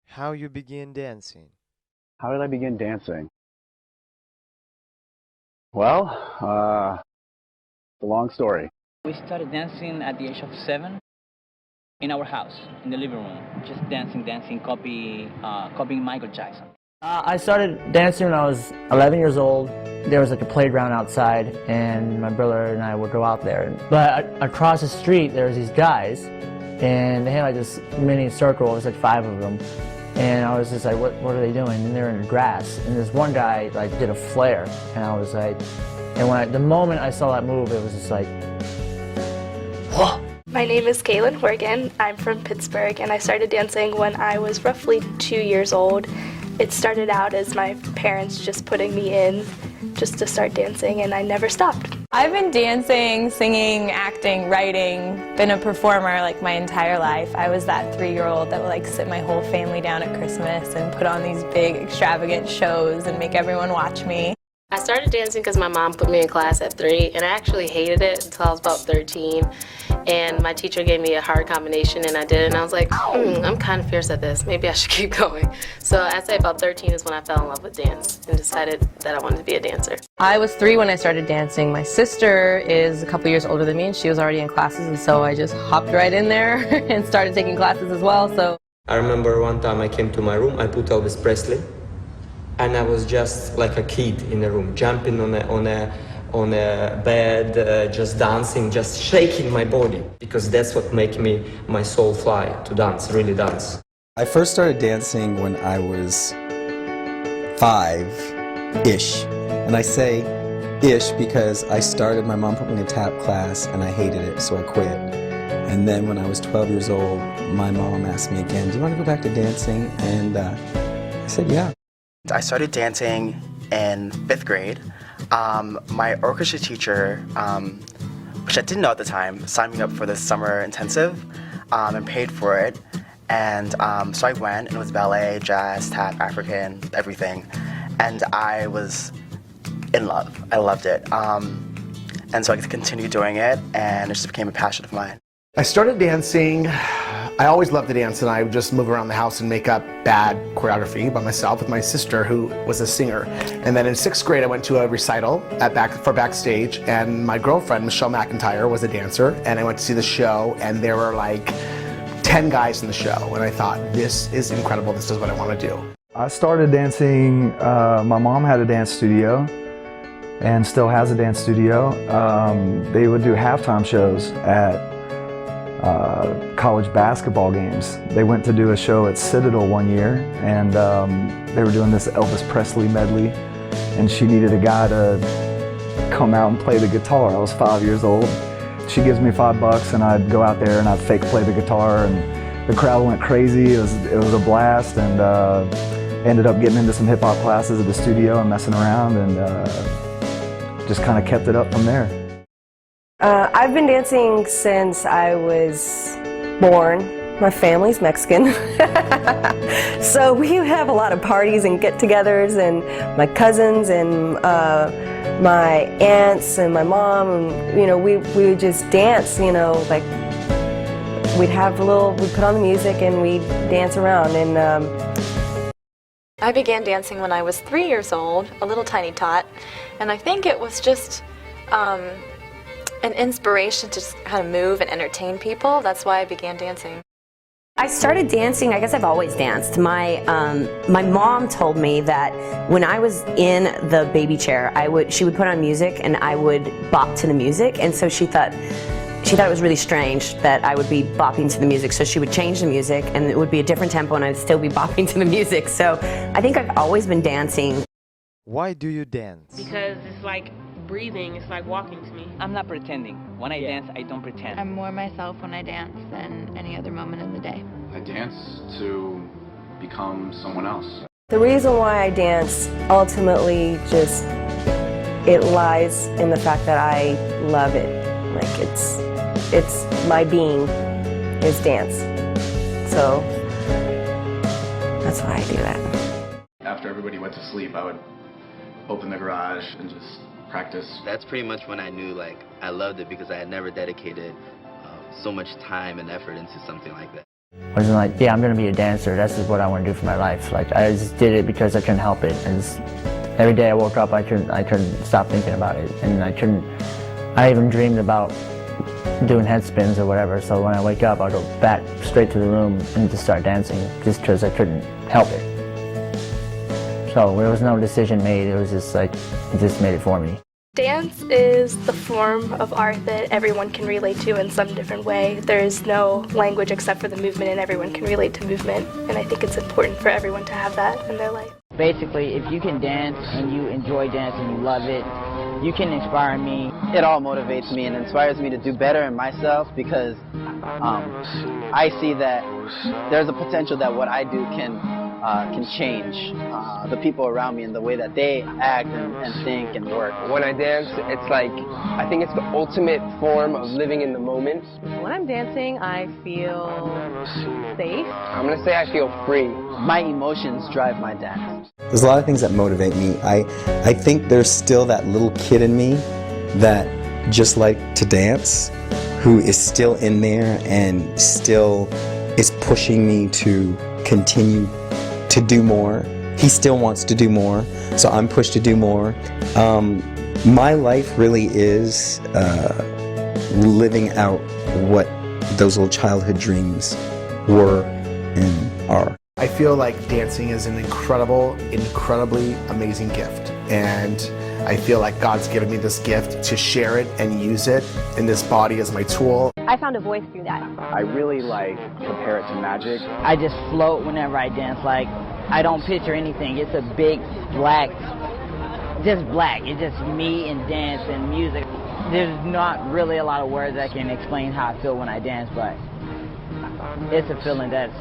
How you begin dancing? How did I begin dancing? Well, it's a long story. We started dancing at the age of 7 in our house, in the living room, just dancing, copying Michael Jackson. I started dancing when I was 11 years old. There was like a playground outside, and my brother and I would go out there. But across the street, there was these guys, and they had like this mini circle. It was like 5 of them, and I was just like, "What are they doing?" And they're in the grass, and this one guy like did a flare, and I was like, and the moment I saw that move, it was just like, whoa. My name is Kaylin Horgan. I'm from Pittsburgh, and I started dancing when I was roughly 2 years old. It started out as my parents just putting me in just to start dancing, and I never stopped. I've been dancing, singing, acting, writing, been a performer like my entire life. I was that 3-year-old that would like sit my whole family down at Christmas and put on these big extravagant shows and make everyone watch me. I started dancing because my mom put me in class at 3, and I actually hated it until I was about 13. And my teacher gave me a hard combination, and I did it, and I was like, I'm kind of fierce at this. Maybe I should keep going. So I'd say about 13 is when I fell in love with dance and decided that I wanted to be a dancer. I was 3 when I started dancing. My sister is a couple years older than me, and she was already in classes, and so I just hopped right in there and started taking classes as well. So I remember one time I came to my room, I put Elvis Presley, and I was just like a kid in the room, jumping on a bed, just dancing, just shaking my body, because that's what made my soul fly, to dance, really dance. I first started dancing when I was 5-ish, and I say ish because I started, my mom put me in a tap class and I hated it, so I quit. And then when I was 12 years old, my mom asked me again, do you want to go back to dancing? And I said, yeah. I started dancing in 5th grade. My orchestra teacher, which I didn't know at the time, signed me up for this summer intensive and paid for it. And so I went, and it was ballet, jazz, tap, African, everything. And I was in love. I loved it. And so I continued doing it, and it just became a passion of mine. I started dancing. I always loved to dance, and I would just move around the house and make up bad choreography by myself with my sister, who was a singer. And then in 6th grade, I went to a recital for Backstage, and my girlfriend, Michelle McIntyre, was a dancer, and I went to see the show, and there were like 10 guys in the show, and I thought, this is incredible, this is what I want to do. I started dancing, my mom had a dance studio, and still has a dance studio. They would do halftime shows at college basketball games. They went to do a show at Citadel one year, and they were doing this Elvis Presley medley, and she needed a guy to come out and play the guitar. I was 5 years old. She gives me $5 and I'd go out there and I'd fake play the guitar, and the crowd went crazy. It was a blast, and ended up getting into some hip hop classes at the studio and messing around, and just kind of kept it up from there. I've been dancing since I was born. My family's Mexican, so we have a lot of parties and get-togethers, and my cousins and my aunts and my mom, and we would just dance. Like we'd put on the music and we'd dance around. And I began dancing when I was 3 years old, a little tiny tot, and I think it was just an inspiration to just kind of move and entertain people. That's why I began dancing. I started dancing, I guess I've always danced. My mom told me that when I was in the baby chair, she would put on music and I would bop to the music, and so she thought it was really strange that I would be bopping to the music, so she would change the music and it would be a different tempo and I'd still be bopping to the music. So I think I've always been dancing. Why do you dance? Because it's like breathing, it's like walking to me. I'm not pretending. When I dance, I don't pretend. I'm more myself when I dance than any other moment in the day. I dance to become someone else. the reason why I dance ultimately it lies in the fact that I love it. Like it's my being is dance. So that's why I do that. After everybody went to sleep, I would open the garage and just practice. That's pretty much when I knew I loved it, because I had never dedicated so much time and effort into something like that. I wasn't like, yeah, I'm gonna be a dancer. That's just what I want to do for my life. Like I just did it because I couldn't help it. And every day I woke up, I couldn't stop thinking about it, and I even dreamed about doing head spins or whatever. So when I wake up, I'll go back straight to the room and just start dancing, just because I couldn't help it. So there was no decision made. It was just like it just made it for me. Dance is the form of art that everyone can relate to in some different way. There is no language except for the movement, and everyone can relate to movement. And I think it's important for everyone to have that in their life. Basically, if you can dance and you enjoy dance and you love it, you can inspire me. It all motivates me and inspires me to do better in myself, because I see that there's a potential that what I do can change the people around me and the way that they act and think and work. When I dance, it's like, I think it's the ultimate form of living in the moment. When I'm dancing, I feel safe. I'm gonna say I feel free. My emotions drive my dance. There's a lot of things that motivate me. I think there's still that little kid in me that just like to dance, who is still in there and still is pushing me to continue to do more. He still wants to do more, so I'm pushed to do more. My life really is living out what those little childhood dreams were and are. I feel like dancing is an incredibly amazing gift, and I feel like God's given me this gift to share it and use it in this body as my tool. I found a voice through that. I really compare it to magic. I just float whenever I dance. Like, I don't picture anything. It's a big black, just black. It's just me and dance and music. There's not really a lot of words that can explain how I feel when I dance, but it's a feeling that's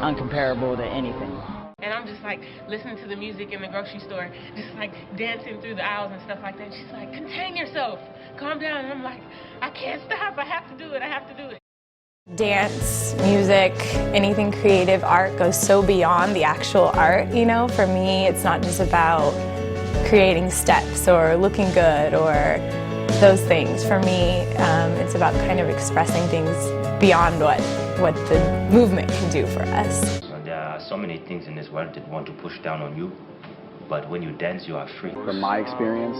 uncomparable to anything. And I'm just like listening to the music in the grocery store, just like dancing through the aisles and stuff like that. She's like, contain yourself, calm down. And I'm like, I can't stop, I have to do it, I have to do it. Dance, music, anything creative, art goes so beyond the actual art, you know? For me, it's not just about creating steps or looking good or those things. For me, it's about kind of expressing things beyond what the movement can do for us. There are so many things in this world that want to push down on you, but when you dance, you are free. From my experience,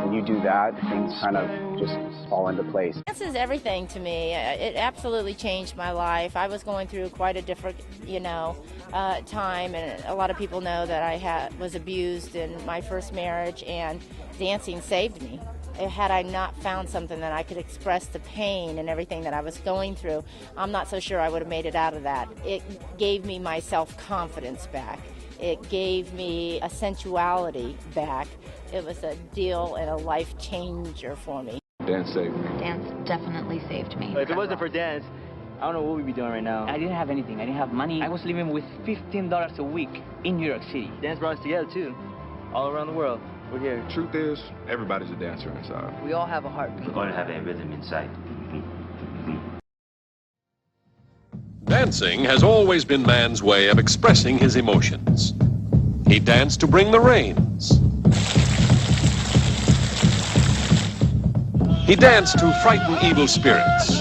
when you do that, things kind of just fall into place. Dance is everything to me. It absolutely changed my life. I was going through quite a different, time, and a lot of people know that I was abused in my first marriage, and dancing saved me. Had I not found something that I could express the pain and everything that I was going through, I'm not so sure I would have made it out of that. It gave me my self-confidence back. It gave me a sensuality back. It was a deal and a life changer for me. Dance saved me. Dance definitely saved me. If it wasn't for dance, I don't know what we'd be doing right now. I didn't have anything. I didn't have money. I was living with $15 a week in New York City. Dance brought us together too, all around the world. We're here. Truth is, everybody's a dancer inside. We all have a heartbeat. We're going to have a rhythm inside. Dancing has always been man's way of expressing his emotions. He danced to bring the rains. He danced to frighten evil spirits.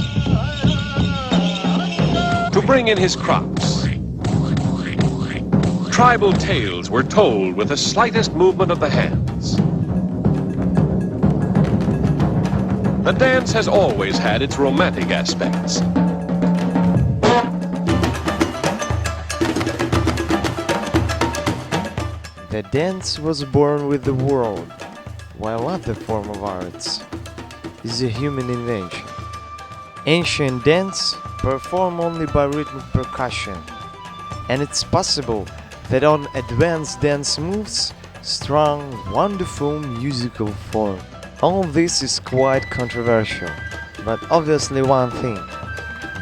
To bring in his crops. Tribal tales were told with the slightest movement of the hands. The dance has always had its romantic aspects. The dance was born with the world, while other form of arts is a human invention. Ancient dance performed only by rhythmic percussion, and it's possible that on advanced dance moves, strong, wonderful musical form. All this is quite controversial, but obviously one thing.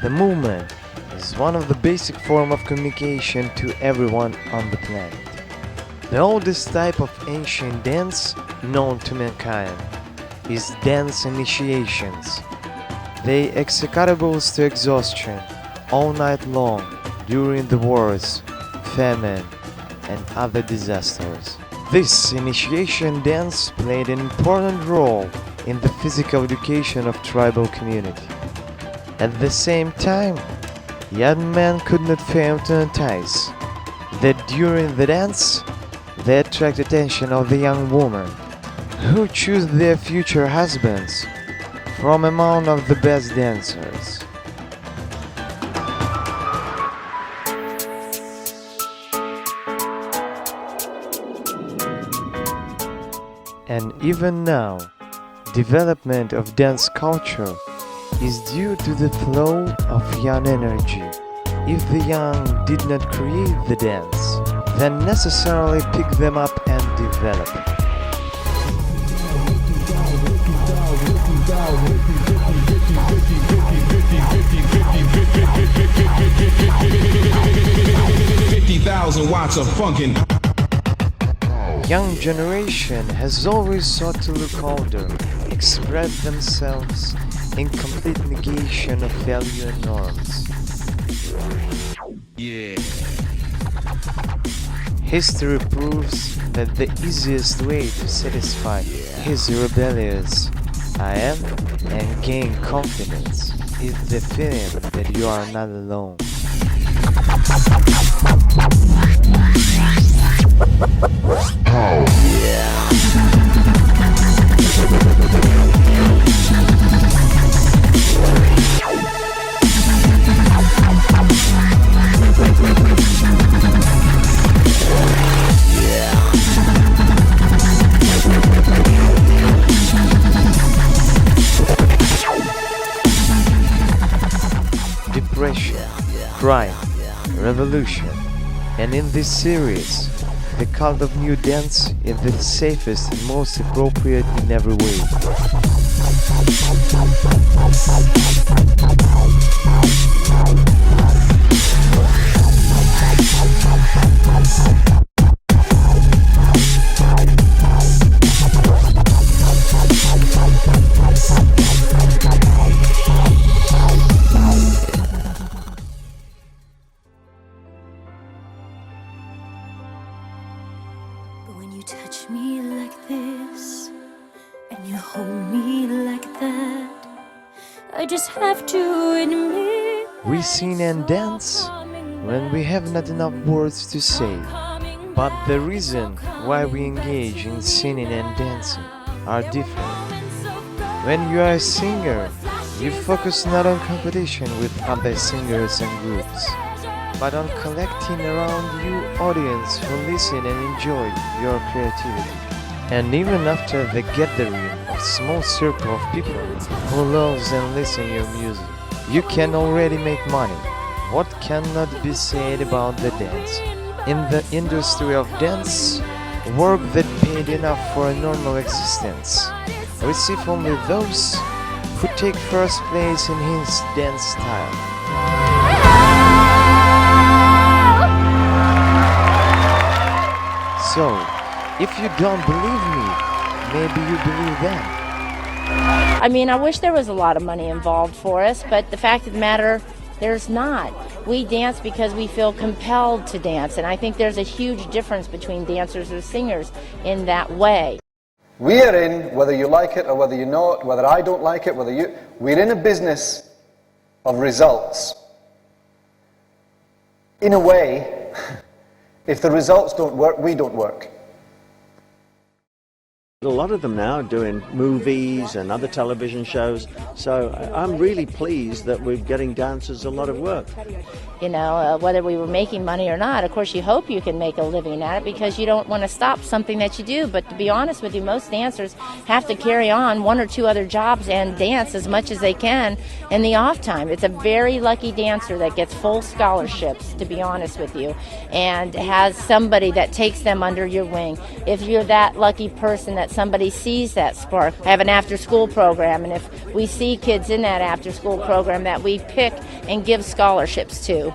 The movement is one of the basic form of communication to everyone on the planet. The oldest type of ancient dance known to mankind is dance initiations. They executables to exhaustion all night long during the wars, famine, and other disasters. This initiation dance played an important role in the physical education of tribal community. At the same time, young men could not fail to notice that during the dance they attract attention of the young women, who choose their future husbands from among of the best dancers. And even now, development of dance culture is due to the flow of young energy. If the young did not create the dance, then necessarily pick them up and develop it. Watts of funkin'. Young generation has always sought to look older, express themselves in complete negation of value and norms. Yeah. History proves that the easiest way to satisfy his rebellious I am and gain confidence is the feeling that you are not alone. Depression, crime, revolution, and in this series, the cult of new dance is the safest and most appropriate in every way. When you touch me like this and you hold me like that, I just have to admit We sing and dance when we have not enough words to say, but the reason why we engage in singing and dancing are different. When you are a singer, you focus not on competition with other singers and groups, but on collecting around you audience who listen and enjoy your creativity. And even after the gathering of small circle of people who loves and listen your music, you can already make money. What cannot be said about the dance? In the industry of dance, work that paid enough for a normal existence receive only those who take first place in his dance style. So, if you don't believe me, maybe you believe them. I mean, I wish there was a lot of money involved for us, but the fact of the matter, there's not. We dance because we feel compelled to dance, and I think there's a huge difference between dancers or singers in that way. We are in, whether you like it or whether you know it, whether I don't like it, we're in a business of results. In a way, if the results don't work, we don't work. A lot of them now are doing movies and other television shows, so I'm really pleased that we're getting dancers a lot of work. You know, whether we were making money or not, of course you hope you can make a living at it because you don't want to stop something that you do. But to be honest with you, most dancers have to carry on one or two other jobs and dance as much as they can in the off time. It's a very lucky dancer that gets full scholarships, to be honest with you, and has somebody that takes them under your wing. If you're that lucky person that somebody sees that spark. I have an after-school program, and if we see kids in that after-school program that we pick and give scholarships to.